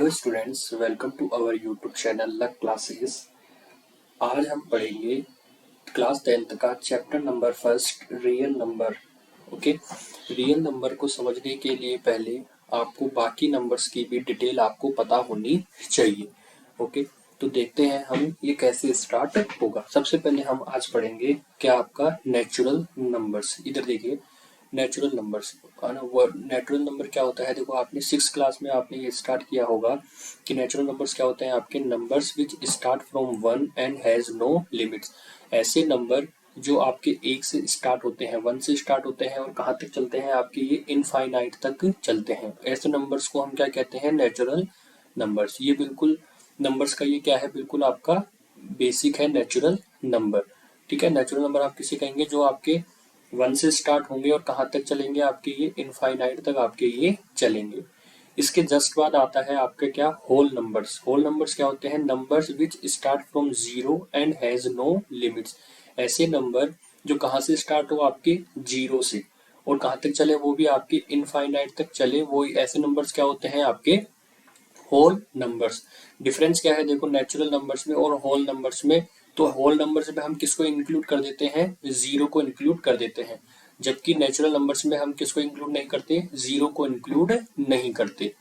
Hello students, welcome to our YouTube channel Luck Classes. आज हम पढ़ेंगे क्लास 10th का chapter number first, real number. Okay, real number को समझने के लिए पहले आपको बाकी नंबर्स की भी डिटेल आपको पता होनी चाहिए। ओके, तो देखते हैं हम ये कैसे स्टार्ट होगा। सबसे पहले हम आज पढ़ेंगे क्या आपका नेचुरल नंबर्स। इधर देखिए, नेचुरल नंबर्स है ना। वो नेचुरल नंबर क्या होता है, देखो आपने 6th क्लास में आपने ये स्टार्ट किया होगा कि नेचुरल नंबर्स क्या होते हैं। आपके numbers which start from 1 and has no limits. ऐसे नंबर जो आपके 1 से स्टार्ट होते हैं, 1 से स्टार्ट होते हैं और कहाँ तक चलते हैं, आपके ये इनफाइनाइट तक चलते हैं। ऐसे नंबर्स को हम क्या कहते हैं, नेचुरल नंबर्स। ये बिल्कुल नंबर्स का ये क्या है, बिल्कुल आपका बेसिक है नेचुरल नंबर। ठीक है, नेचुरल नंबर आप किसे कहेंगे, जो आपके 1 से स्टार्ट होंगे और कहाँ तक चलेंगे, आपके ये इनफाइनाइट तक आपके ये चलेंगे। इसके जस्ट बाद आता है आपके क्या, होल नंबर्स। होल नंबर्स क्या होते हैं, numbers which start from 0 and has no limits. ऐसे नंबर जो कहाँ से स्टार्ट हो, आपके 0 से और कहाँ तक चले, वो भी आपके इनफाइनाइट तक चले, वो ऐसे नंबर्स क्या होते हैं, आपके होल नंबर्स। डिफरेंस क्या है देखो, नेचुरल नंबर्स में और होल नंबर्स में। तो होल नंबर्स में हम किसको इंक्लूड कर देते हैं, 0 को इंक्लूड कर देते हैं, जबकि नेचुरल नंबर्स में हम किसको इंक्लूड नहीं करते, 0 को इंक्लूड नहीं करते।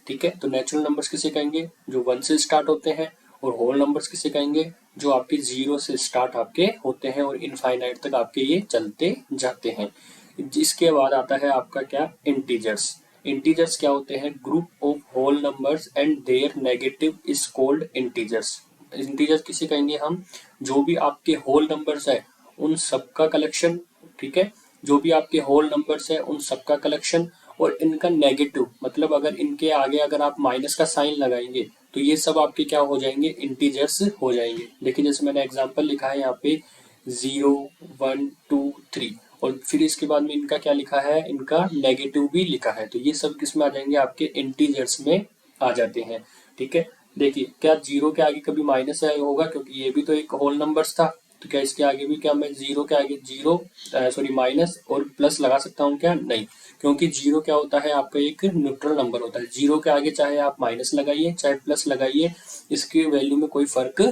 ठीक है, तो नेचुरल नंबर्स किसे कहेंगे, जो 1 से स्टार्ट होते हैं, और होल नंबर्स किसे कहेंगे, जो आपके 0 से स्टार्ट आपके होते हैं और इनफाइनाइट तक आपके ये चलते जाते हैं। जिसके बाद आता है आपका क्या, इंटीजर्स। इंटीजर्स क्या होते हैं, group of whole numbers and their negative is called integers. Integers किसे कहेंगे हम, जो भी आपके होल नंबर्स है उन सबका कलेक्शन। ठीक है, जो भी आपके होल नंबर्स है उन सबका कलेक्शन और इनका नेगेटिव, मतलब अगर इनके आगे अगर आप माइनस का साइन लगाएंगे तो ये सब आपके क्या हो जाएंगे, इंटीजर्स हो जाएंगे। देखिए जैसे मैंने एग्जांपल लिखा है यहाँ पे 0, 1, 2, 3 और फिर इसके बाद में इनका क्या लिखा है, इनका नेगेटिव भी लिखा है। तो ये सब किस में आ जाएंगे, आपके इंटीजर्स में आ जाते हैं। ठीक है, देखिए क्या 0 के आगे कभी माइनस होगा, क्योंकि ये भी तो एक होल नंबर्स था। तो क्या इसके आगे भी क्या मैं 0 के आगे माइनस और प्लस लगा सकता हूँ क्या, नहीं, क्योंकि 0 क्या होता है, आपका एक न्यूट्रल नंबर होता है। 0 के आगे चाहे आप माइनस लगाइए चाहे प्लस लगाइए, इसकी वैल्यू में कोई फर्क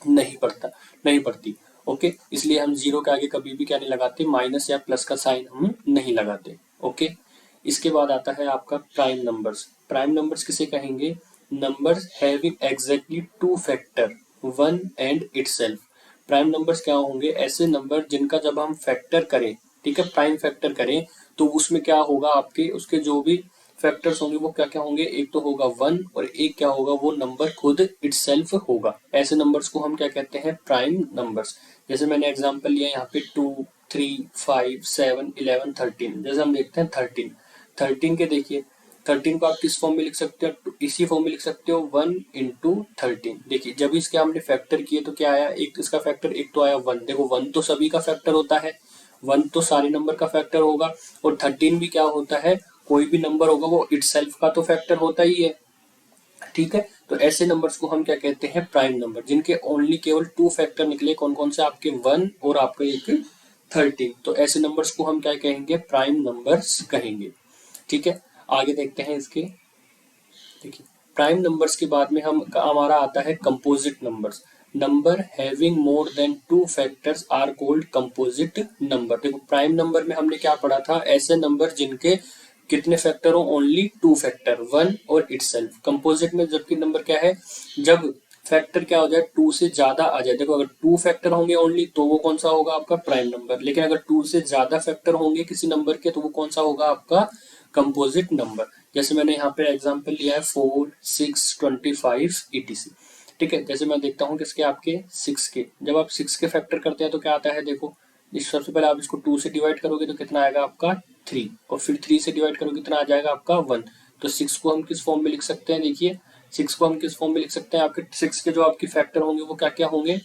नहीं पड़ती। ओके, इसलिए हम 0 के आगे कभी भी क्या नहीं लगाते, माइनस या प्लस का साइन हम नहीं लगाते। ओके, इसके बाद आता है आपका प्राइम नंबर्स। प्राइम नंबर्स किसे कहेंगे, numbers having exactly 2 factor 1 and itself. Prime numbers क्या होंगे, ऐसे नंबर जिनका जब हम फैक्टर करें, ठीक है, प्राइम फैक्टर करें, तो उसमें क्या होगा, आपके उसके जो भी फैक्टर्स होंगे वो क्या क्या होंगे, एक तो होगा 1 और एक क्या होगा, वो नंबर खुद इटसेल्फ होगा। ऐसे नंबर्स को हम क्या कहते हैं, प्राइम नंबर्स। जैसे मैंने एग्जांपल लिया यहाँ पे 2, 3, 5, 7, 11, 13। जैसे हम देखते हैं 13 के देखिए, 13 को आप किस फॉर्म में लिख सकते हो, इसी फॉर्म में लिख सकते हो 1 इंटू 13। देखिए जब इसके हमने फैक्टर किए तो क्या आया, एक इसका फैक्टर, एक तो आया 1। देखो 1 तो सभी का फैक्टर होता है, 1 तो सारे नंबर का फैक्टर होगा, और 13 भी क्या होता है, कोई भी नंबर होगा वो इटसेल्फ का तो फैक्टर होता ही है। ठीक है, तो ऐसे नंबर्स को हम क्या कहते हैं, प्राइम नंबर, जिनके ओनली केवल 2 फैक्टर निकले। कौन कौन से, आपके 1 और आपका एक 13। तो ऐसे नंबर्स को हम क्या कहेंगे, प्राइम नंबर्स कहेंगे। ठीक है, आगे देखते हैं इसके। देखिए प्राइम नंबर्स के बाद में हमारा आता है composite numbers. Number having more than 2 factors are called composite number. देखो प्राइम नंबर में हमने क्या पढ़ा था, ऐसे नंबर जिनके कितने फैक्टर हो, ओनली 2 फैक्टर 1 और इटसेल्फ। कंपोजिट में जबकि नंबर क्या है, जब फैक्टर क्या हो जाए, 2 से ज्यादा आ जाए। देखो अगर 2 फैक्टर होंगे ओनली तो वो कौन सा होगा, आपका प्राइम नंबर। लेकिन अगर 2 से ज्यादा फैक्टर होंगे किसी नंबर के तो वो कौन सा होगा, आपका कंपोजिट नंबर। जैसे मैंने यहाँ पे एग्जांपल लिया है 4, 6, 25 etc। ठीक है, जैसे मैं देखता हूँ किसके, आपके 6 के। जब आप 6 के फैक्टर करते हैं तो क्या आता है, देखो सबसे पहले आप इसको 2 से डिवाइड करोगे तो कितना आएगा, आपका 3, और फिर 3 से डिवाइड करोगे कितना आ जाएगा, आपका 1। तो 6 को हम किस फॉर्म में लिख सकते हैं, देखिए 6 को हम किस फॉर्म में लिख सकते हैं, आपके 6 के जो आपके फैक्टर होंगे वो क्या क्या होंगे,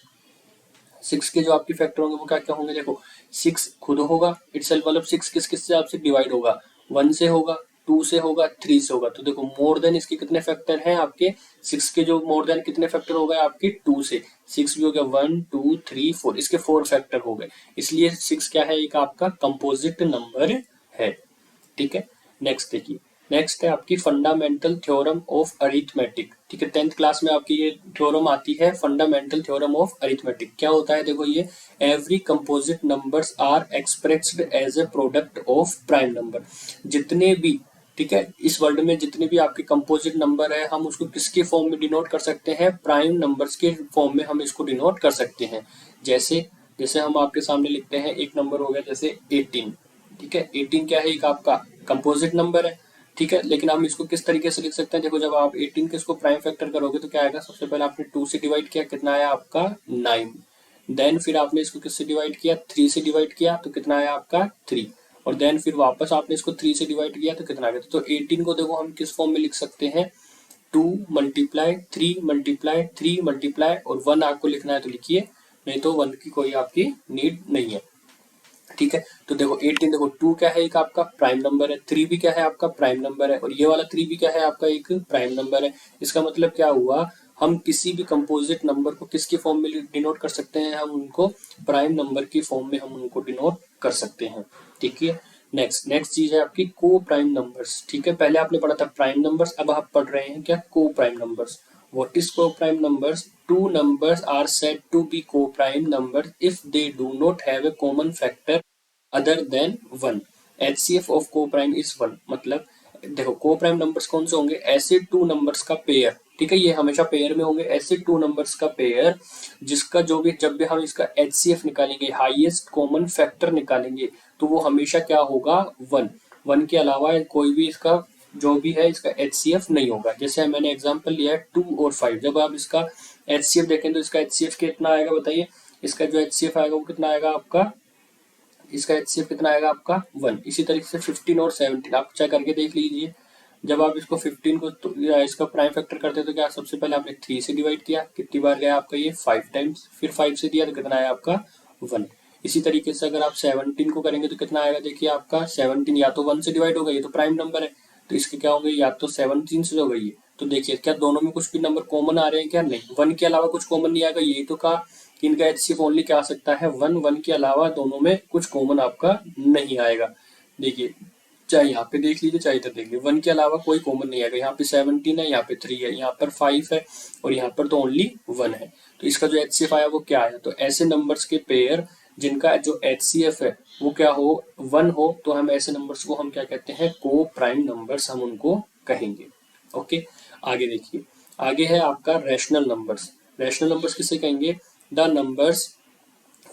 6 के जो आपके फैक्टर होंगे वो क्या क्या होंगे। देखो 6 खुद होगा इटसेल्फ, मतलब 6 किस किस से आपसे डिवाइड होगा, 1 से होगा, 2 से होगा, 3 से होगा। तो देखो मोर देन इसके कितने फैक्टर हैं, आपके 6 के जो मोर देन कितने फैक्टर हो गए, आपके 2 से। 6 भी हो गया 1, 2, 3, 4, इसके 4 फैक्टर हो गए। इसलिए 6 क्या है, एक आपका कंपोजिट नंबर है। ठीक है, नेक्स्ट देखिए, नेक्स्ट है आपकी फंडामेंटल थ्योरम ऑफ अरिथमेटिक। ठीक है, 10th क्लास में आपकी ये थ्योरम आती है, फंडामेंटल थ्योरम ऑफ अरिथमेटिक। क्या होता है देखो, ये every composite numbers are expressed as a product of prime number. जितने भी, ठीक है, इस वर्ल्ड में जितने भी आपके कंपोजिट नंबर है, हम उसको किसके फॉर्म में डिनोट कर सकते हैं, प्राइम नंबर्स के फॉर्म में हम इसको डिनोट कर सकते हैं। जैसे जैसे हम आपके सामने लिखते हैं, एक नंबर हो गया जैसे 18। ठीक है, 18 क्या है, एक आपका कंपोजिट नंबर है। ठीक है, लेकिन हम इसको किस तरीके से लिख सकते हैं, देखो जब आप 18 के इसको प्राइम फैक्टर करोगे तो क्या आएगा, सबसे पहले आपने 2 से डिवाइड किया, कितना आया आपका 9। देन फिर आपने इसको किससे डिवाइड किया, 3 से डिवाइड किया तो कितना आया आपका 3। और देन फिर वापस आपने इसको 3 से डिवाइड किया तो कितना आ गया। तो 18 को देखो हम किस फॉर्म में लिख सकते हैं, 2 मल्टीप्लाई 3 मल्टीप्लाई 3 मल्टीप्लाई और 1 आपको लिखना है तो लिखिए, नहीं तो 1 की कोई आपकी नीड नहीं है। ठीक है, तो देखो 18, देखो 2 क्या है, एक आपका प्राइम नंबर है, 3 भी क्या है आपका प्राइम नंबर है, और ये वाला 3 भी क्या है आपका एक प्राइम नंबर है। इसका मतलब क्या हुआ, हम किसी भी कंपोजिट नंबर को किसके फॉर्म में डिनोट कर सकते हैं, हम उनको प्राइम नंबर की फॉर्म में हम उनको डिनोट कर सकते हैं। ठीक है, नेक्स्ट चीज है आपकी को प्राइम नंबर्स। ठीक है, पहले आपने पढ़ा था प्राइम नंबर्स, अब आप पढ़ रहे हैं क्या, को prime numbers. What is co-prime numbers? Two numbers are said to be co-prime numbers if they do not have a common factor other than 1. HCF of co-prime is 1। मतलब देखो को-प्राइम नंबर्स कौन से होंगे, ऐसे टू नंबर्स का pair. ठीक है, ये हमेशा पेयर में होंगे, ऐसे टू नंबर्स का पेयर जिसका जो भी, जब भी हम इसका HCF निकालेंगे, हाईएस्ट कॉमन फैक्टर निकालेंगे, तो वो हमेशा क्या होगा, 1। 1 के अलावा कोई भी इसका जो भी है इसका HCF नहीं होगा। जैसे मैंने एग्जांपल लिया है 2 और 5, जब आप इसका HCF देखें तो इसका HCF कितना आएगा बताइए, इसका जो HCF आएगा वो कितना आएगा आपका, इसका HCF कितना आएगा आपका 1। इसी तरीके से 15 और 17 आप चेक करके देख लीजिए, जब आप इसको 15 को तो इसका प्राइम फैक्टर करते हैं तो क्या, सबसे पहले आपने 3 से डिवाइड किया, कितनी बार गया आपका ये 5 टाइम्स, फिर 5 से दिया तो कितना आया आपका 1। इसी तरीके से अगर आप 17 को करेंगे तो कितना आएगा, देखिए आपका 17 या तो 1 से डिवाइड होगा, ये तो प्राइम नंबर है, तो इसके क्या होंगे, या तो 17 से होगा ये। तो देखिए क्या दोनों में कुछ भी नंबर कॉमन आ रहे हैं क्या, नहीं, 1 के अलावा कुछ कॉमन नहीं आएगा, यही तो कहा कि इनका HCF ओनली क्या आ सकता है 1। 1 के अलावा दोनों में कुछ कॉमन आपका नहीं आएगा। देखिए चाहे यहाँ पे देख लीजिए चाहे इधर देख लीजिए, 1 के अलावा कोई कॉमन नहीं आएगा। यहाँ पे 17 है, यहाँ पे 3 है, यहाँ पर 5 है और यहाँ पर तो ओनली 1 है। तो इसका जो HCF आया वो क्या आया, तो ऐसे नंबर्स के पेयर जिनका जो HCF है वो क्या हो, 1 हो, तो हम ऐसे नंबर्स को हम क्या कहते हैं, को प्राइम नंबर्स हम उनको कहेंगे। ओके, आगे देखिए, आगे है आपका रैशनल नंबर्स। रैशनल नंबर्स किसे कहेंगे, the numbers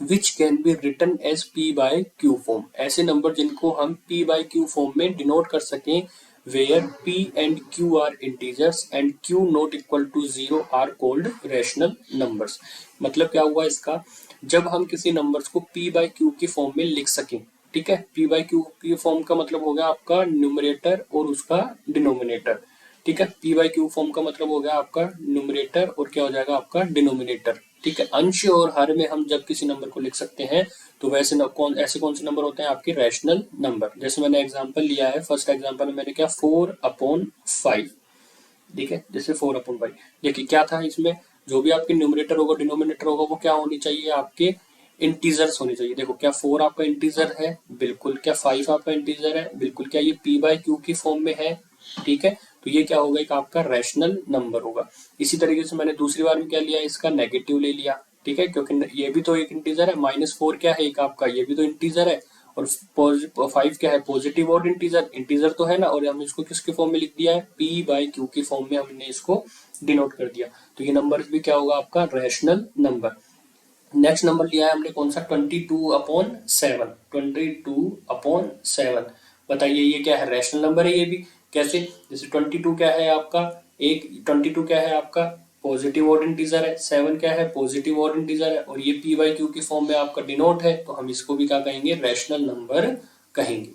which can be written as P by Q form. ऐसे नंबर जिनको हम पी बाय क्यू फॉर्म में डिनोट कर सकें, where P and Q are integers and Q not equal to 0 are called rational numbers. मतलब क्या हुआ इसका, जब हम किसी नंबर्स को पी बाय क्यू की फॉर्म में लिख सकें। ठीक है, पी बाय क्यू की फॉर्म का मतलब हो गया आपका न्यूमरेटर और उसका डिनोमिनेटर। ठीक है, पी बाय क्यू फॉर्म का मतलब हो गया आपका न्यूमरेटर और क्या हो जाएगा आपका डिनोमिनेटर। ठीक है, अंश और हर में हम जब किसी नंबर को लिख सकते हैं तो वैसे ऐसे कौन से नंबर होते हैं आपके रैशनल नंबर। जैसे मैंने एग्जांपल लिया है, फर्स्ट एग्जांपल में मैंने क्या 4/5। ठीक है, जैसे 4/5 देखिए क्या था, इसमें जो भी आपके न्यूमरेटर होगा डिनोमिनेटर होगा वो क्या होनी चाहिए, आपके इंटीजर्स होनी चाहिए। देखो क्या 4 आपका इंटीजर है, बिल्कुल। क्या 5 आपका इंटीजर है, बिल्कुल। क्या ये पी बाय क्यू की फॉर्म में है, ठीक है, तो ये क्या होगा, एक आपका रैशनल नंबर होगा। इसी तरीके से मैंने दूसरी बार में क्या लिया, इसका नेगेटिव ले लिया। ठीक है, क्योंकि ये भी तो एक इंटीजर है, -4 क्या है एक आपका, ये भी तो इंटीजर है, और 5 क्या है पॉजिटिव और इंटीजर तो है ना, और हम इसको किसके फॉर्म में लिख दिया है, पी बाय क्यू की फॉर्म में हमने इसको डिनोट कर दिया। तो ये नंबर भी क्या होगा आपका रैशनल नंबर। नेक्स्ट नंबर लिया है हमने कौन सा, 22/7। 22/7 बताइए ये क्या है, रैशनल नंबर है ये भी। कैसे, जैसे 22 क्या है आपका, एक 22 क्या है आपका पॉजिटिव ऑड इंटीजर है, 7 क्या है पॉजिटिव ऑड इंटीजर है, और ये पी बाई क्यू की फॉर्म में आपका डिनोट है, तो हम इसको भी क्या कहेंगे, रैशनल नंबर कहेंगे।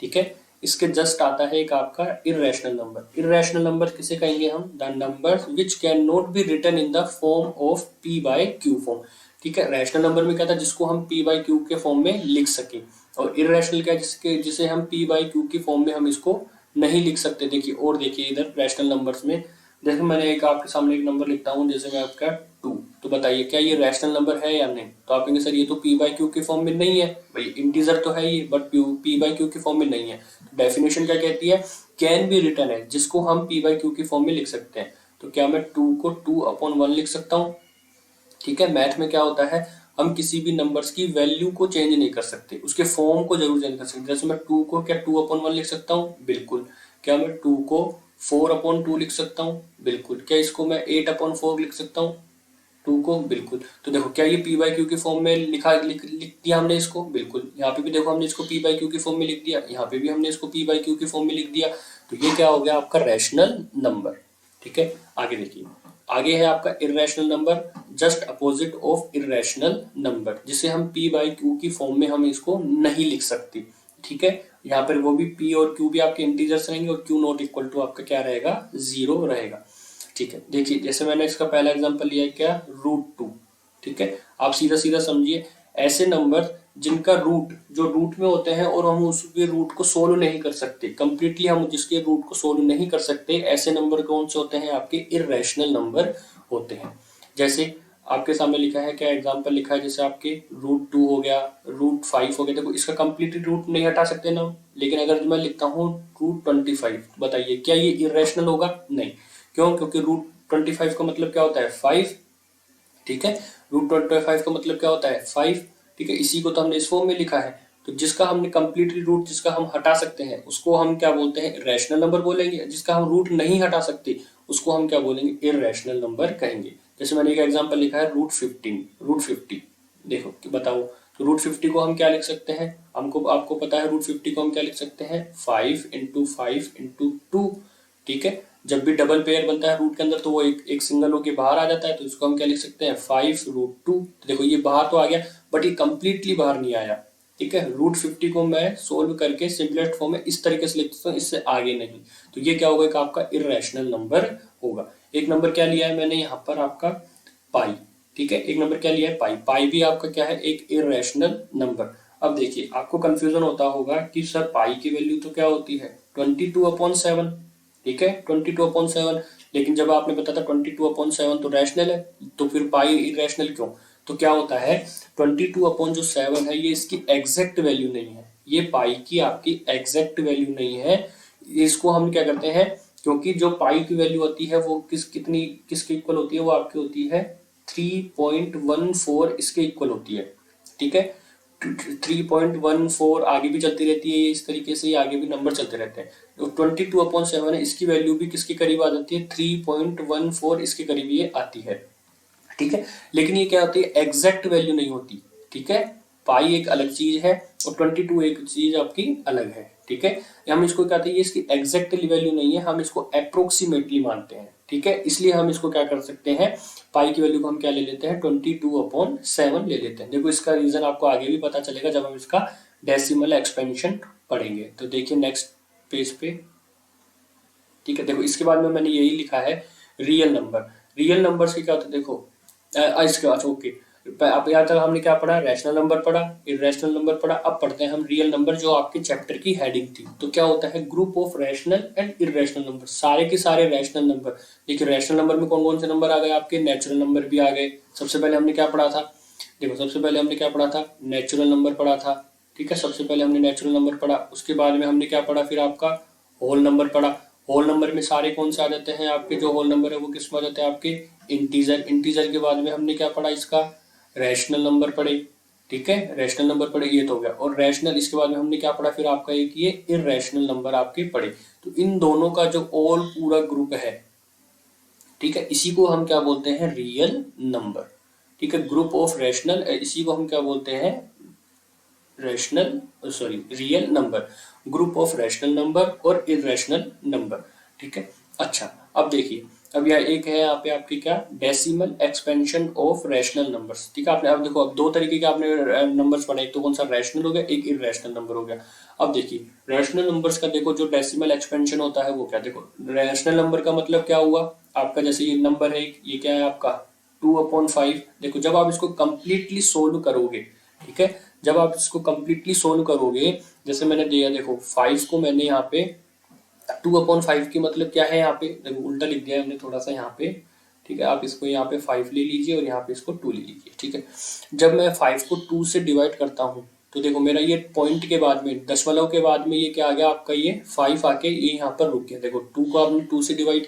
ठीक है, इसके जस्ट आता है एक आपका इर्रेशनल नंबर। इर्रेशनल नंबर किसे कहेंगे हम, the number which can not be written in the form of P by Q form. ठीक है, रैशनल नंबर में क्या था, जिसको हम पी बाई क्यू के फॉर्म में लिख सके, और इर्रेशनल क्या, जिसे हम पी बाई क्यू की फॉर्म में हम इसको नहीं लिख सकते। देखिए और देखिए इधर रैशनल नंबर्स में, जैसे मैंने एक आपके सामने एक नंबर लिखता हूँ, जैसे मैं आपका टू। तो बताइए क्या ये रैशनल नंबर है या नहीं? तो आप कहेंगे सर ये तो पी बाई क्यू के फॉर्म में नहीं है। भाई इंटीजर तो है ये, बट पी बाई क्यू के फॉर्म में नहीं है। तो डेफिनेशन क्या कहती है? कैन बी रिटन है, जिसको हम पी बाई क्यू के फॉर्म में लिख सकते हैं। तो क्या मैं टू को 2/1 लिख सकता हूँ? ठीक है, मैथ में क्या होता है, हम किसी भी नंबर्स की वैल्यू को चेंज नहीं कर सकते, उसके फॉर्म को जरूर चेंज कर सकते। जैसे मैं टू को क्या 2/1 लिख सकता हूँ? बिल्कुल। क्या मैं टू को 4/2 लिख सकता हूँ? बिल्कुल। क्या इसको मैं 8/4 लिख सकता हूँ? टू को? बिल्कुल। तो देखो क्या ये पी बाई क्यू के फॉर्म में लिख दिया हमने इसको? बिल्कुल। यहाँ पे भी देखो हमने इसको पी बाई क्यू के फॉर्म में लिख दिया, यहाँ पे भी हमने इसको पी बाई क्यू के फॉर्म में लिख दिया। तो ये क्या हो गया आपका रैशनल नंबर। ठीक है, आगे देखिए, आगे है आपका irrational number, just opposite of irrational number, जिसे हम पी बाई क्यू की फॉर्म में हम इसको नहीं लिख सकते। ठीक है, यहाँ पर वो भी पी और क्यू भी आपके इंटीजर्स रहेंगे और क्यू नॉट इक्वल टू आपका क्या रहेगा? 0 रहेगा। ठीक है, देखिए जैसे मैंने इसका पहला एग्जांपल लिया है क्या? √2। ठीक है, आप सीधा सीधा समझिए, ऐसे नंबर जिनका रूट जो रूट में होते हैं और हम उसके रूट को सोल्व नहीं कर सकते, कंप्लीटली हम जिसके रूट को सोल्व नहीं कर सकते, ऐसे नंबर कौन से होते हैं? आपके इर्रेशनल नंबर होते हैं। जैसे आपके सामने लिखा है, क्या एग्जांपल लिखा है, जैसे आपके √2 हो गया, √5 हो गया। देखो इसका कंप्लीटली रूट नहीं हटा सकते ना, लेकिन अगर मैं लिखता हूँ √25, बताइए क्या ये इर्रेशनल होगा? नहीं। क्यों? क्योंकि √25 का मतलब क्या होता है? 5। ठीक है, √25 का मतलब क्या होता है? 5। ठीक है, इसी को तो हमने इस फॉर्म में लिखा है। तो जिसका हमने कंप्लीटली रूट जिसका हम हटा सकते हैं उसको हम क्या बोलते हैं? रैशनल नंबर बोलेंगे। जिसका हम रूट नहीं हटा सकते उसको हम क्या बोलेंगे? इर्रेशनल नंबर कहेंगे। जैसे मैंने एक एग्जांपल लिखा है √50। देखो कि बताओ, तो √50 को हम क्या लिख सकते हैं? आपको पता है √50 को हम क्या लिख सकते हैं? 5 × 5 × 2। ठीक है, जब भी डबल पेयर बनता है रूट के अंदर तो वो एक सिंगल होके बाहर आ जाता है, तो इसको हम क्या लिख सकते हैं? 5√2। देखो ये बाहर तो आ गया, बट ये कंप्लीटली बाहर नहीं आया। ठीक है, √50 को मैं सोल्व करके सिंपलेस्ट फॉर्म में इस तरीके से लिख सकता हूँ, इससे आगे नहीं। तो ये क्या होगा? एक आपका इर्रेशनल नंबर होगा। एक नंबर क्या लिया है मैंने यहाँ पर? आपका पाई। ठीक है, एक नंबर क्या लिया है? पाई। पाई भी आपका क्या है? एक इर्रेशनल नंबर। अब देखिए आपको कंफ्यूजन होता होगा कि सर पाई की वैल्यू तो क्या होती है? 22/7। ठीक है, 22/7। लेकिन जब आपने बताया था 22/7 तो रैशनल है, तो फिर पाई इरेशनल क्यों? तो क्या होता है, 22/7 है, ये इसकी एग्जैक्ट वैल्यू नहीं है, ये पाई की आपकी एग्जैक्ट वैल्यू नहीं है। इसको हम क्या करते हैं, क्योंकि जो पाई की वैल्यू होती है वो किसके इक्वल होती है? वो आपकी होती है 3.14 इसके इक्वल होती है। ठीक है, 3.14 आगे भी चलती रहती है, इस तरीके से आगे भी नंबर चलते रहते हैं। तो 22/7 है, इसकी वैल्यू भी किसके करीब आ जाती है? 3.14 इसके करीब ये आती है। ठीक है, लेकिन ये क्या होती है? एग्जैक्ट वैल्यू नहीं होती। ठीक है, पाई एक अलग चीज है और 22 एक चीज आपकी अलग है। ठीक है, हम इसको क्या कहते हैं? ये इसकी एग्जैक्ट वैल्यू नहीं है, हम इसको अप्रोक्सीमेटली मानते हैं। ठीक है, इसलिए हम इसको क्या कर सकते हैं? पाई की वैल्यू को हम क्या ले लेते हैं? 22/7 ले लेते हैं। देखो इसका रीजन आपको आगे भी पता चलेगा जब हम इसका डेसिमल एक्सपेंशन पढ़ेंगे। तो देखिए नेक्स्ट पेज पे। ठीक है, देखो इसके बाद में मैंने यही लिखा है रियल नंबर। रियल नंबर से क्या होता है? देखो इसके बाद ओके, अब यहाँ तक हमने क्या पढ़ा? रैशनल नंबर पढ़ा, इर्रेशनल नंबर पढ़ा। अब पढ़ते हैं हम रियल नंबर, जो आपके चैप्टर की हेडिंग थी। तो क्या होता है? Group of rational and irrational number. सारे के सारे रैशनल नंबर। देखिए रैशनल नंबर में कौन कौन से नंबर आ गए आपके? नेचुरल नंबर भी आ गए। सबसे पहले हमने क्या पढ़ा था? देखो सबसे पहले हमने क्या पढ़ा था? नेचुरल नंबर पढ़ा था। ठीक है, सबसे पहले हमने नेचुरल नंबर पढ़ा, उसके बाद में हमने क्या पढ़ा? फिर आपका होल नंबर पढ़ा। होल नंबर में सारे कौन से आ जाते हैं आपके? जो होल नंबर है वो किस में आ जाते हैं आपके? इंटीजर। इंटीजर के बाद में हमने क्या पढ़ा? इसका रैशनल नंबर पढ़े। ठीक है, रैशनल नंबर पढ़े, ये तो हो गया। और रैशनल, इसके बाद में हमने क्या पढ़ा? फिर आपका एक ये इर्रेशनल नंबर आपके पढ़े। तो इन दोनों का जो ऑल पूरा ग्रुप है, ठीक है, इसी को हम क्या बोलते हैं? Real number. ठीक है, ग्रुप ऑफ रैशनल, इसी को हम क्या बोलते हैं? Real number. Group of rational number और इर्रेशनल नंबर। ठीक है, अच्छा अब देखिए, अब यह एक है यहाँ पे आपकी क्या? Decimal expansion of rational numbers. ठीक है, आपने अब देखो, अब दो तरीके के आपने नंबर्स पढ़े, एक तो कौन सा? रैशनल हो गया, एक इर्रेशनल नंबर हो गया। अब देखिए रैशनल नंबर्स का देखो जो डेसिमल एक्सपेंशन होता है वो क्या? देखो रैशनल नंबर का मतलब क्या हुआ आपका? जैसे ये नंबर है, ये क्या है आपका? 2/5। देखो जब आप इसको कंप्लीटली सोल्व करोगे, ठीक है, जब आप इसको कंप्लीटली सोल्व करोगे, जैसे मैंने दिया, देखो 5 को मैंने यहाँ पे 2/5 की मतलब क्या है? यहाँ पे देखो उल्टा लिख दिया है हमने थोड़ा सा यहाँ पे। ठीक है, आप इसको यहाँ पे 5 ले लीजिए और यहाँ पे इसको 2 ले लीजिए। ठीक है, जब मैं 5 को 2 से डिवाइड करता हूँ तो देखो मेरा ये पॉइंट के बाद में, दशमलव के बाद में ये क्या आ गया आपका, ये 5 आके ये यहाँ पर रुक गया। देखो 2 को आपने 2 से डिवाइड,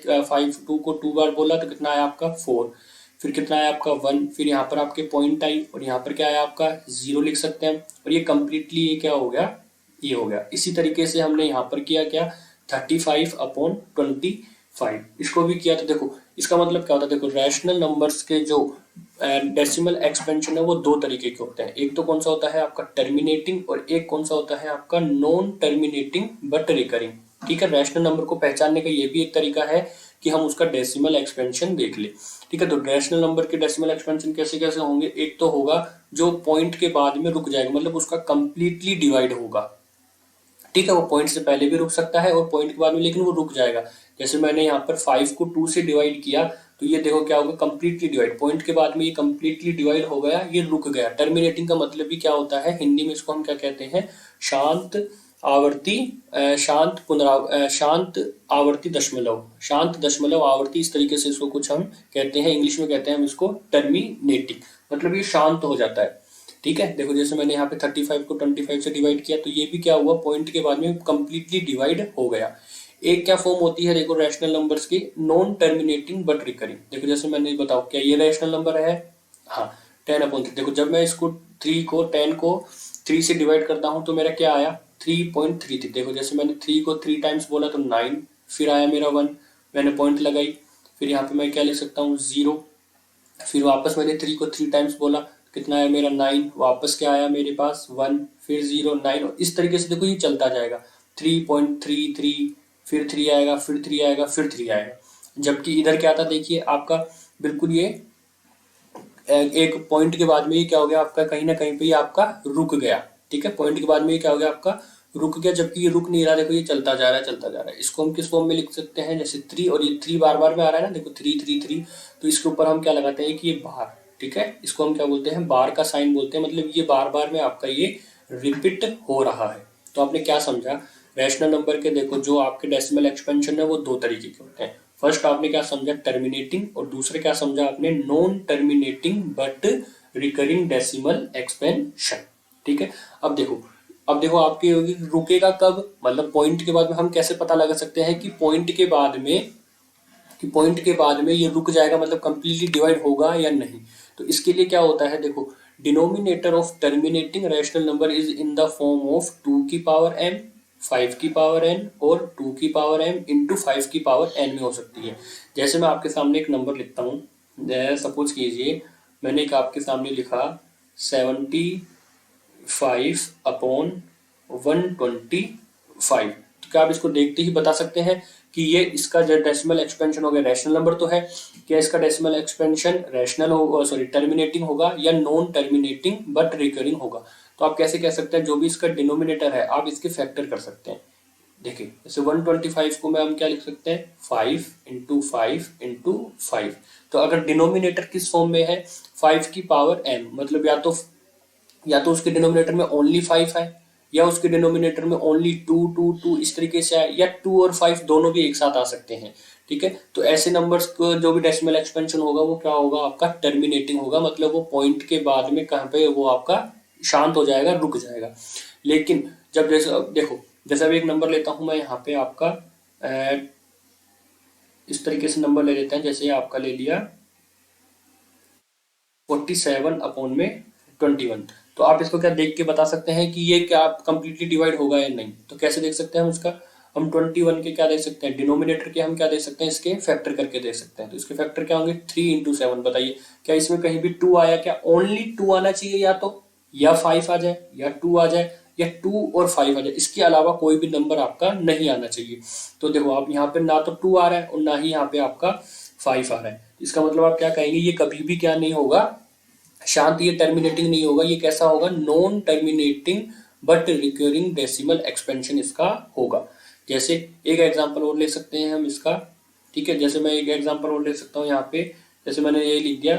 2 को 2 बार बोला तो कितना आया आपका 4, फिर कितना आया आपका 1, फिर यहाँ पर आपके पॉइंट आई और यहाँ पर क्या आया आपका 0 लिख सकते हैं। और ये कंप्लीटली ये क्या हो गया, ये हो गया। इसी तरीके से हमने यहाँ पर किया क्या, 35/25 इसको भी किया। तो देखो इसका मतलब क्या होता है, देखो रैशनल नंबर्स के जो डेसिमल एक्सपेंशन है वो दो तरीके के होते हैं। एक तो कौन सा होता है आपका टर्मिनेटिंग और एक कौन सा होता है आपका नॉन टर्मिनेटिंग बट रिकरिंग। ठीक है, रैशनल नंबर को पहचानने का ये भी एक तरीका है कि हम उसका डेसिमल एक्सपेंशन देख ले। ठीक है, तो रैशनल नंबर के डेसिमल एक्सपेंशन कैसे कैसे होंगे, एक तो होगा जो पॉइंट के बाद में रुक जाएगा, मतलब उसका कंप्लीटली डिवाइड होगा। ठीक है, वो पॉइंट से पहले भी रुक सकता है और पॉइंट के बाद में लेकिन वो रुक जाएगा। जैसे मैंने यहाँ पर 5 को 2 से डिवाइड किया तो ये देखो क्या होगा, कंप्लीटली डिवाइड, पॉइंट के बाद में ये कंप्लीटली डिवाइड हो गया, ये रुक गया। टर्मिनेटिंग का मतलब भी क्या होता है, हिंदी में इसको हम क्या कहते हैं, शांत आवर्ती, शांत आवर्ती दशमलव, शांत दशमलव आवर्ती, इस तरीके से इसको कुछ हम कहते हैं। इंग्लिश में कहते हैं हम इसको टर्मिनेटिंग, मतलब ये शांत हो जाता है। ठीक है, देखो जैसे मैंने यहाँ पे 35 को 25 से डिवाइड किया तो ये भी क्या हुआ, पॉइंट के बाद में कंप्लीटली डिवाइड हो गया। एक क्या फॉर्म होती है देखो रैशनल नंबर्स की, नॉन टर्मिनेटिंग बट रिकरिंग। देखो जैसे मैंने बताओ क्या ये रैशनल नंबर है, हाँ 10/3। देखो जब मैं इसको 10 को 3 से डिवाइड करता हूँ तो मेरा क्या आया 3.33। देखो जैसे मैंने 3 को 3 टाइम्स बोला तो 9, फिर आया मेरा 1, मैंने पॉइंट लगाई, फिर यहाँ पे मैं क्या लिख सकता हूँ 0, फिर वापस मैंने 3 को 3 टाइम्स बोला, कितना आया मेरा 9, वापस क्या आया मेरे पास 1, फिर 0, 9, और इस तरीके से देखो ये चलता जाएगा। 3.33, फिर 3 आएगा, फिर 3 आएगा, फिर 3 आएगा। जबकि इधर क्या था देखिए आपका, बिल्कुल ये एक पॉइंट के बाद में ये क्या हो गया आपका, कहीं ना कहीं पे ये आपका रुक गया। ठीक है, पॉइंट के बाद में ये क्या हो गया आपका, रुक गया। जबकि ये रुक नहीं रहा, देखो ये चलता जा रहा है, चलता जा रहा है। इसको हम किस फॉर्म में लिख सकते हैं, जैसे 3, और ये 3 बार बार में आ रहा है ना, देखो 3 तो इसके ऊपर हम क्या लगाते हैं कि ये बार। ठीक है, इसको हम क्या बोलते हैं, बार का साइन बोलते हैं, मतलब ये बार बार में आपका ये रिपीट हो रहा है। तो आपने क्या समझा, रैशनल नंबर के देखो जो आपके डेसिमल एक्सपेंशन है वो दो तरीके के होते हैं। फर्स्ट आपने क्या समझा, टर्मिनेटिंग, और दूसरे क्या समझा आपने, non terminating but recurring decimal expansion. ठीक है, अब देखो आपकी होगी रुकेगा कब, मतलब पॉइंट के बाद में हम कैसे पता लगा सकते हैं कि पॉइंट के बाद में ये रुक जाएगा, मतलब कंप्लीटली डिवाइड होगा या नहीं। तो इसके लिए क्या होता है, देखो denominator of terminating rational number is in the form of 2 की पावर m, 5 की पावर n और 2 की पावर m इंटू 5 की पावर n में हो सकती है। जैसे मैं आपके सामने एक नंबर लिखता हूँ, सपोज कीजिए मैंने एक आपके सामने लिखा 75/125। तो क्या आप इसको देखते ही बता सकते हैं कि ये इसका जो डेसिमल एक्सपेंशन हो गया, रैशनल नंबर तो है, क्या इसका डेसिमल एक्सपेंशन रैशनल होगा, सॉरी टर्मिनेटिंग होगा या नॉन टर्मिनेटिंग बट रिकरिंग होगा। तो आप कैसे कह सकते हैं, जो भी इसका डिनोमिनेटर है आप इसके फैक्टर कर सकते हैं। देखिए जैसे 125 को मैं हम क्या लिख सकते हैं, 5 × 5 × 5। तो अगर डिनोमिनेटर किस फॉर्म में है, 5 की पावर m, मतलब या तो उसके डिनोमिनेटर में ओनली 5 है या उसके डिनोमिनेटर में ओनली 2 इस तरीके से है, या 2 और 5 दोनों भी एक साथ आ सकते हैं। ठीक है, तो ऐसे नंबर्स को जो भी डेसिमल एक्सपेंशन होगा वो क्या होगा आपका, टर्मिनेटिंग होगा, मतलब वो पॉइंट के बाद में कहाँ पे वो आपका शांत हो जाएगा, रुक जाएगा। लेकिन जब जैसे देखो, जैसे अब एक नंबर लेता हूं मैं यहाँ पे आपका इस तरीके से नंबर ले लेते हैं, जैसे आपका ले लिया 47/21। तो आप इसको क्या देख के बता सकते हैं कि ये क्या कंप्लीटली डिवाइड होगा या नहीं। तो कैसे देख सकते हैं हम इसका, हम 21 के क्या देख सकते हैं, डिनोमिनेटर के हम क्या देख सकते हैं, इसके फैक्टर करके देख सकते हैं। तो इसके फैक्टर क्या होंगे, 3 × 7। बताइए क्या इसमें कहीं भी 2 आया, क्या ओनली 2 आना चाहिए, या 5 आ जाए, या 2 आ जाए, या 2 और 5 आ जाए, इसके अलावा कोई भी नंबर आपका नहीं आना चाहिए। तो देखो आप यहाँ पे ना तो 2 आ रहा है और ना ही यहाँ पे आपका 5 आ रहा है। इसका मतलब आप क्या कहेंगे, ये कभी भी क्या नहीं होगा, शांत, ये टर्मिनेटिंग नहीं होगा, ये कैसा होगा, non terminating but recurring decimal expansion इसका होगा। जैसे एक एग्जांपल और ले सकते हैं हम इसका। ठीक है, जैसे मैं एक एग्जांपल और ले सकता हूँ यहाँ पे, जैसे मैंने ये लिख दिया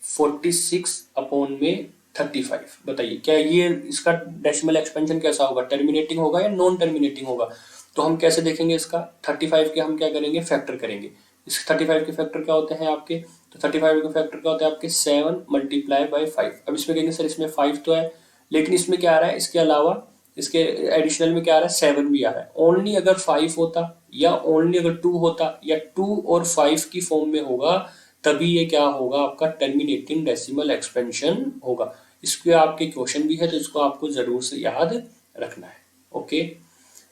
46/35। बताइए क्या ये इसका डेसिमल एक्सपेंशन कैसा होगा, टर्मिनेटिंग होगा या नॉन टर्मिनेटिंग होगा। तो हम कैसे देखेंगे इसका, 35 के हम क्या करेंगे, फैक्टर करेंगे। इस 35 के फैक्टर क्या होते हैं आपके, तो 35 का फैक्टर क्या होता है आपके 7 मल्टीप्लाई बाई 5। अब इसमें कहेंगे सर इसमें 5 तो है, लेकिन इसमें क्या आ रहा है, इसके अलावा इसके एडिशनल में क्या आ रहा है, 7 भी आ रहा है। ओनली अगर 5 होता या ओनली अगर 2 होता या 2 और 5 की फॉर्म में होगा, तभी ये क्या होगा, आपका टर्मिनेटिंग डेसिमल एक्सपेंशन होगा। इसके आपके क्वेश्चन भी है, तो इसको आपको जरूर से याद रखना है। ओके,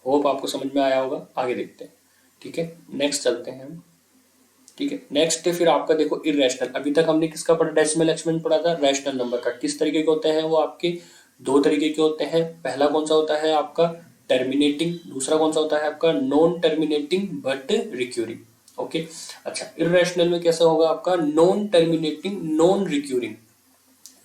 होप आपको समझ में आया होगा। आगे देखते हैं, ठीक है, नेक्स्ट चलते हैं हम। ठीक है, नेक्स्ट फिर आपका देखो इरेशनल। अभी तक हमने किसका पढ़ा, डेसिमल एक्सपेंशन पढ़ा था, रैशनल नंबर का। किस तरीके के होते हैं वो आपके, दो तरीके के होते हैं। पहला कौन सा होता है आपका, टर्मिनेटिंग। दूसरा कौन सा होता है आपका, non terminating but recurring. Okay, अच्छा इरेशनल में कैसा होगा आपका, non terminating non recurring.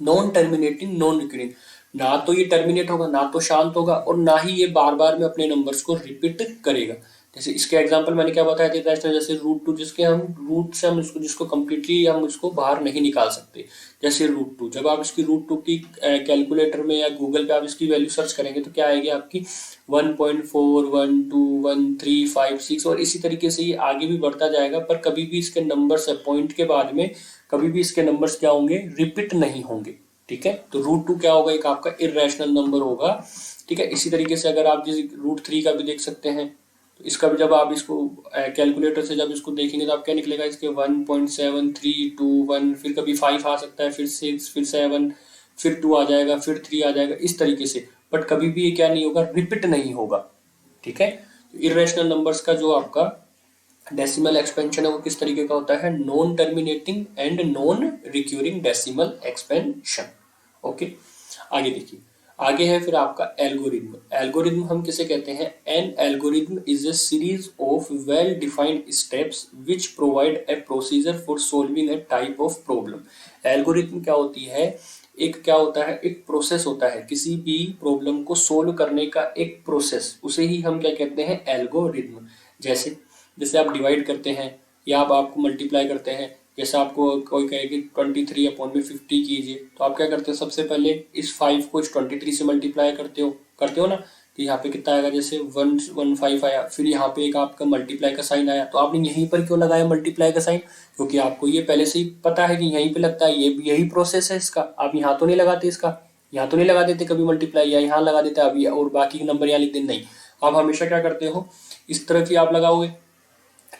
Non terminating non recurring, ना तो ये टर्मिनेट होगा, ना तो शांत होगा, और ना ही ये बार बार में अपने नंबर्स को रिपीट करेगा। जैसे इसके एग्जांपल मैंने क्या बताया था, रैशनल जैसे रूट 2, जिसके हम रूट से हम इसको जिसको कंप्लीटली हम इसको बाहर नहीं निकाल सकते। जैसे रूट 2, जब आप इसकी रूट 2 की कैलकुलेटर में या गूगल पे आप इसकी वैल्यू सर्च करेंगे तो क्या आएगी आपकी 1.4 1 2 1 3 5 6, और इसी तरीके से ये आगे भी बढ़ता जाएगा। पर कभी भी इसके नंबर्स पॉइंट के बाद में कभी भी इसके नंबर्स क्या होंगे, रिपीट नहीं होंगे। ठीक है, तो रूट 2 क्या होगा, एक आपका इरेशनल नंबर होगा। ठीक है, इसी तरीके से अगर आप जिस रूट 3 का भी देख सकते हैं, तो इसका भी जब आप इसको कैलकुलेटर से जब इसको देखेंगे तो आप क्या निकलेगा, इसके 1.7321, फिर कभी 5 आ सकता है, फिर 6, फिर 7, फिर 2 आ जाएगा, फिर 3 आ जाएगा, इस तरीके से। बट कभी भी ये क्या नहीं होगा, रिपीट नहीं होगा। ठीक है, तो इरेशनल नंबर्स का जो आपका डेसिमल एक्सपेंशन है वो किस तरीके का होता है, non terminating and non recurring decimal expansion. Okay, आगे देखिए, आगे है फिर आपका एल्गोरिथम। एल्गोरिथम हम किसे कहते हैं, an algorithm is a series of well defined steps which provide a procedure for solving A type of problem. Algorithm क्या होती है, एक क्या होता है, एक प्रोसेस होता है, किसी भी प्रॉब्लम को सोल्व करने का एक प्रोसेस, उसे ही हम क्या कहते हैं, एल्गोरिथम। जैसे जैसे आप डिवाइड करते हैं या आप आपको मल्टीप्लाई करते हैं, जैसे आपको कोई कहे कि 23/50 कीजिए, तो आप क्या करते हैं, सबसे पहले इस 5 को इस 23 से मल्टीप्लाई करते हो ना, तो यहाँ पे कितना आएगा, जैसे 115 आया, फिर यहाँ पे एक आपका मल्टीप्लाई का साइन आया, तो आपने यहीं पर क्यों लगाया मल्टीप्लाई का साइन, क्योंकि आपको ये पहले से ही पता है कि यहीं पे लगता है, ये यही प्रोसेस है इसका। आप यहाँ तो नहीं लगाते, इसका यहाँ तो नहीं लगा देते कभी मल्टीप्लाई, या यहाँ लगा देते अभी और बाकी नंबर यहाँ लिख देते, नहीं। आप हमेशा क्या करते हो, इस तरह की आप लगाओगे।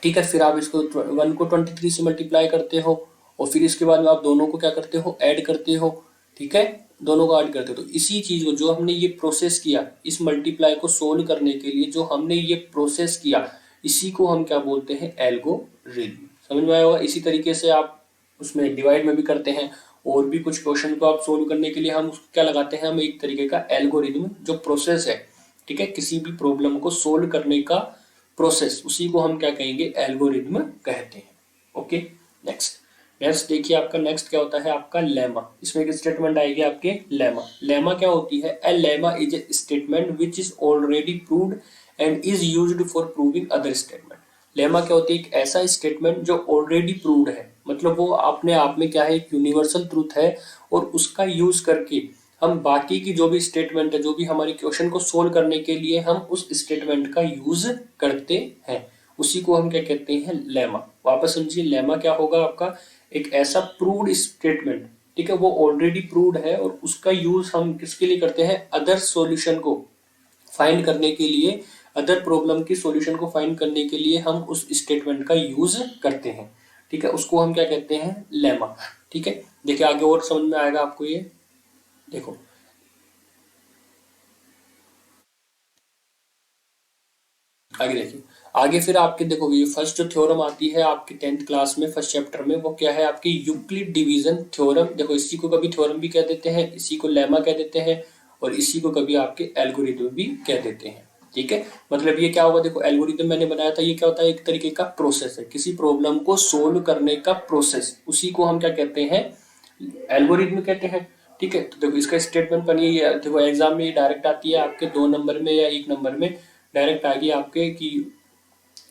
ठीक है, फिर आप इसको 1 को 23 से मल्टीप्लाई करते हो, और फिर इसके बाद में आप दोनों को क्या करते हो, ऐड करते हो। ठीक है, दोनों को ऐड करते हो, तो इसी चीज को जो हमने ये प्रोसेस किया, इस मल्टीप्लाई को सोल्व करने के लिए जो हमने ये प्रोसेस किया, इसी को हम क्या बोलते हैं, एल्गोरिथम। समझ में आया होगा। इसी तरीके से आप उसमें डिवाइड में भी करते हैं, और भी कुछ क्वेश्चन को आप सोल्व करने के लिए हम उसको क्या लगाते हैं, हम एक तरीके का एल्गोरिथम जो प्रोसेस है, ठीक है, किसी भी प्रॉब्लम को सोल्व करने का प्रोसेस, उसी को हम क्या कहेंगे, एल्गोरिथम कहते हैं। ओके, नेक्स्ट नेक्स्ट देखिए, आपका नेक्स्ट क्या होता है, आपका लेमा। इसमें एक स्टेटमेंट आएगी आपके लेमा। लेमा क्या होती है, a lemma is a statement which is already proved and is used for proving other statement. Lemma क्या होती है, एक ऐसा स्टेटमेंट जो ऑलरेडी प्रूव्ड है, मतलब वो अपने आप में क्या है, एक यूनिवर्सल ट्रूथ है, और उसका यूज करके हम बाकी की जो भी स्टेटमेंट है, जो भी हमारे क्वेश्चन को सोल्व करने के लिए हम उस स्टेटमेंट का यूज करते हैं, उसी को हम क्या कहते हैं, लेमा। वापस समझिए, लेमा क्या होगा आपका, एक ऐसा प्रूव्ड स्टेटमेंट, ठीक है, वो ऑलरेडी प्रूव्ड है, और उसका यूज हम किसके लिए करते हैं, अदर सॉल्यूशन को फाइंड करने के लिए, अदर प्रॉब्लम की सॉल्यूशन को फाइंड करने के लिए हम उस स्टेटमेंट का यूज करते हैं। ठीक है, उसको हम क्या कहते हैं, लेमा। ठीक है, देखिए आगे और समझ में आएगा आपको ये। देखो आगे देखिए, आगे फिर आपके देखो, ये फर्स्ट जो थ्योरम आती है आपके 10th क्लास में फर्स्ट चैप्टर में, वो क्या है, आपकी यूक्लिड डिवीजन थ्योरम। देखो इसी को कभी थ्योरम भी कह देते हैं, इसी को लेमा कह देते हैं, और इसी को कभी आपके एल्गोरिथम भी कह देते हैं। ठीक है, मतलब ये क्या होगा, देखो एल्गोरिथम मैंने बनाया था, ये क्या होता है, एक तरीके का प्रोसेस है, किसी प्रॉब्लम को सोल्व करने का प्रोसेस, उसी को हम क्या कहते हैं, एल्गोरिथम कहते हैं। ठीक है, तो देखो इसका स्टेटमेंट बनिए, ये देखो एग्जाम में ये डायरेक्ट आती है आपके 2 नंबर में या 1 नंबर में, डायरेक्ट आ गई आपके कि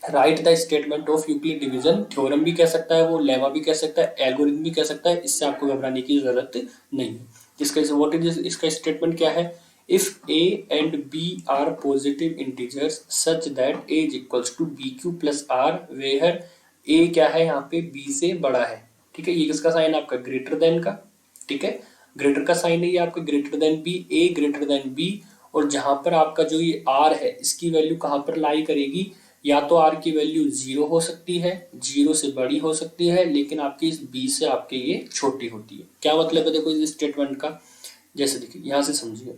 right the statement of Euclid division. Theorem भी कह सकता है वो, लेमा भी कह सकता है, एल्गोरिथम भी कह सकता है, इससे आपको घबराने की जरूरत नहीं है। जिसका व्हाट इज इसका स्टेटमेंट क्या है, if a and b are positive integers such that a is equals to b q plus r, where a क्या है यहाँ पे, बी से बड़ा है। ठीक है। ये किसका साइन है आपका, ग्रेटर देन का, ठीक है, ग्रेटर का साइन है ये आपका, ग्रेटर देन बी, ए ग्रेटर देन बी। और जहां पर आपका जो ये आर है इसकी वैल्यू कहां पर लाई करेगी, या तो आर की वैल्यू 0 हो सकती है, 0 से बड़ी हो सकती है, लेकिन आपकी इस बी से आपके ये छोटी होती है। क्या मतलब है देखो इस स्टेटमेंट का, जैसे देखिए यहां से समझिए,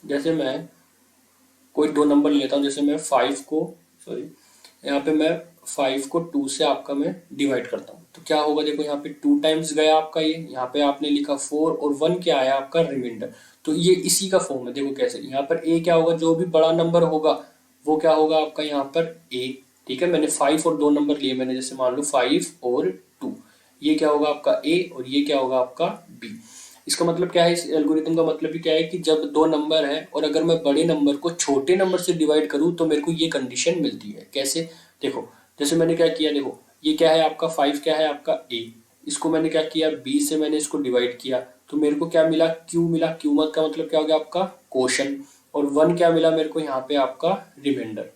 जैसे मैं कोई दो नंबर लेता हूं, जैसे मैं 5 को, सॉरी यहाँ पे मैं 5 को 2 से आपका मैं डिवाइड करता हूँ, तो क्या होगा देखो यहाँ पे 2 टाइम्स गया आपका ये, यहाँ पे आपने लिखा 4 और 1 क्या आया आपका रिमाइंडर। तो ये इसी का फॉर्म है, देखो कैसे, यहाँ पर ए क्या होगा, जो भी बड़ा नंबर होगा वो क्या होगा आपका यहाँ पर ए, ठीक है। मैंने 5 और 2 नंबर लिए मैंने, जैसे मान लो 5 और 2, ये क्या होगा आपका ए और ये क्या होगा आपका बी। इसका मतलब क्या है, इस एल्गोरिथम का मतलब भी क्या है कि जब दो नंबर है और अगर मैं बड़े नंबर को छोटे नंबर से डिवाइड करूं तो मेरे को ये कंडीशन मिलती है। कैसे, देखो जैसे मैंने क्या किया, देखो ये क्या है आपका 5 क्या है आपका ए, इसको मैंने क्या किया बी से मैंने इसको डिवाइड किया, तो मेरे को क्या मिला, क्यू मिला। क्यू मत का मतलब क्या हो गया आपका क्वोशन, और 1 क्या मिला मेरे को यहाँ पे आपका रिमाइंडर,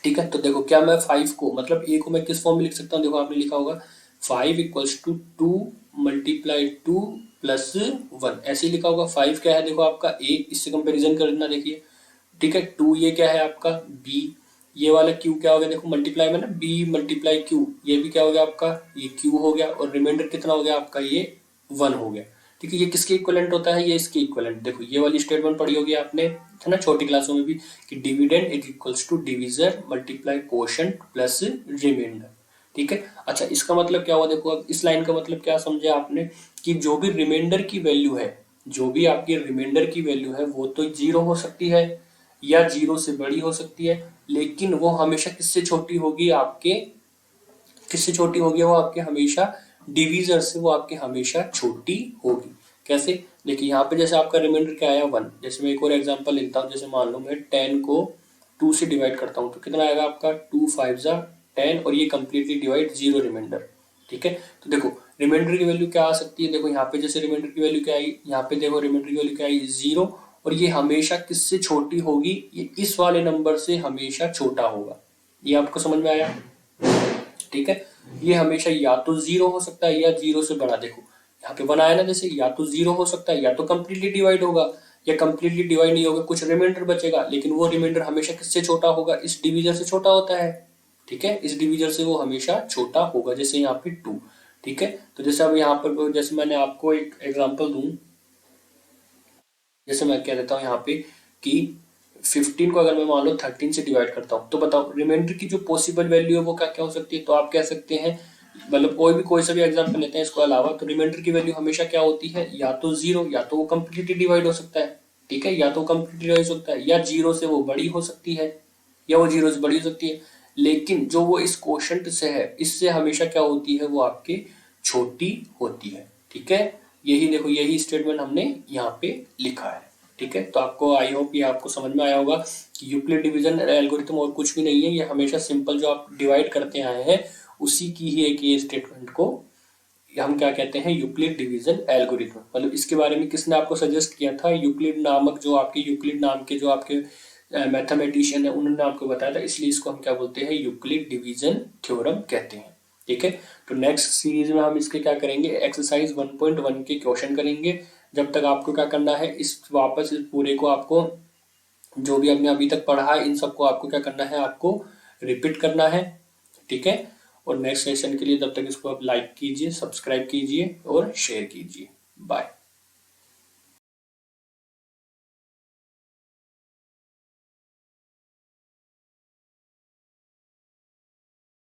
ठीक है। तो देखो क्या मैं 5 को मतलब ए को मैं किस फॉर्म में लिख सकता हूँ, देखो आपने लिखा होगा 5 इक्वल्स टू 2 मल्टीप्लाई 2 प्लस 1, ऐसे ही लिखा होगा। 5 क्या है देखो आपका ए, इससे कंपैरिजन करना देखिए, ठीक है। 2 ये क्या है आपका बी, ये वाला क्यू क्या हो गया देखो, मल्टीप्लाई में ना बी मल्टीप्लाई क्यू, ये भी क्या हो गया आपका ये क्यू हो गया, और रिमाइंडर कितना हो गया आपका ये 1 हो गया, ठीक है। ये किसके इक्विवेलेंट होता है, ये इसके इक्विवेलेंट। देखो ये वाली स्टेटमेंट पढ़ी होगी आपने, है ना, छोटी क्लासों में भी, कि dividend is equals to divisor multiply quotient plus remainder, ठीक है। अच्छा इसका मतलब क्या हुआ, देखो अब इस लाइन का मतलब क्या समझे आपने, कि जो भी रिमाइंडर की वैल्यू है, जो भी आपकी रिमाइंडर की वैल्यू है वो तो 0 हो सकती है या 0 से बड़ी हो सकती है, लेकिन वो हमेशा किससे छोटी होगी, आपके किससे छोटी होगी, वो आपके हमेशा डिवीजर से वो आपके हमेशा छोटी होगी। कैसे, देखिए यहाँ पे जैसे आपका रिमाइंडर क्या आया 1, जैसे मैं एक और एग्जांपल लेता हूँ, जैसे मान लो मैं 10 को 2 से डिवाइड करता हूँ तो कितना आएगा आपका 2 5 जा 10, और ये कंप्लीटली डिवाइड 0 रिमाइंडर, ठीक है। तो देखो रिमाइंडर की वैल्यू क्या आ सकती है, देखो यहाँ पे जैसे रिमाइंडर की वैल्यू क्या आई, यहाँ पे देखो रिमाइंडर की वैल्यू क्या आई 0, और ये हमेशा किससे छोटी होगी, ये इस वाले नंबर से हमेशा छोटा होगा। ये आपको समझ में आया, ठीक है। ये हमेशा या तो 0 हो सकता है या 0 से बड़ा, देखो यहाँ पे 1 आया ना, जैसे या तो 0 हो सकता है या तो कंप्लीटली डिवाइड होगा, या कंप्लीटली डिवाइड नहीं होगा, कुछ रिमाइंडर बचेगा, लेकिन वो रिमाइंडर हमेशा किससे छोटा होगा, इस डिवीजर से छोटा होता है, ठीक है। इस डिवीजर से वो हमेशा छोटा होगा, जैसे यहाँ पे 2, ठीक है। तो जैसे अब यहाँ पर जैसे मैंने आपको एक एग्जांपल दूं, जैसे मैं कह देता हूँ यहाँ पे कि 15 को अगर मैं मान लो 13 से डिवाइड करता हूँ, तो बताओ रिमाइंडर की जो पॉसिबल वैल्यू है वो क्या क्या हो सकती है। तो आप कह सकते हैं, मतलब कोई सा भी एग्जांपल लेते हैं इसको अलावा, तो रिमाइंडर की वैल्यू हमेशा क्या होती है, या तो 0, या तो वो कंप्लीटली डिवाइड हो सकता है, ठीक है, या तो कंप्लीटली डिवाइड हो सकता है, या 0 से वो बड़ी हो सकती है, या वो 0 से बड़ी हो सकती है, लेकिन जो वो इस क्वोशंट से है इससे हमेशा क्या होती है, वो आपके छोटी होती है, ठीक है। यही देखो यही स्टेटमेंट हमने यहाँ पे लिखा है, ठीक है। तो आपको आई होप ये आपको समझ में आया होगा कि यूक्लिड डिवीजन एल्गोरिथम और कुछ भी नहीं है, ये हमेशा सिंपल जो आप डिवाइड करते आए हैं उसी की ही एक ये स्टेटमेंट को हम क्या कहते हैं, यूक्लिड डिवीजन एल्गोरिथम। मतलब इसके बारे में किसने आपको सजेस्ट किया था, यूक्लिड नामक जो आपके यूक्लिड नाम के जो आपके मैथमेटिशियन है उन्होंने आपको बताया था, इसलिए इसको हम क्या बोलते हैं, यूक्लिड डिवीजन थ्योरम कहते हैं, ठीक है। तो नेक्स्ट सीरीज में हम इसके क्या करेंगे, एक्सरसाइज 1.1 के क्वेश्चन करेंगे। जब तक आपको क्या करना है, इस वापस इस पूरे को आपको जो भी हमने अभी तक पढ़ा है इन सबको आपको क्या करना है, आपको रिपीट करना है, ठीक है। और नेक्स्ट सेशन के लिए तब तक इसको आप लाइक कीजिए, सब्सक्राइब कीजिए और शेयर कीजिए। बाय।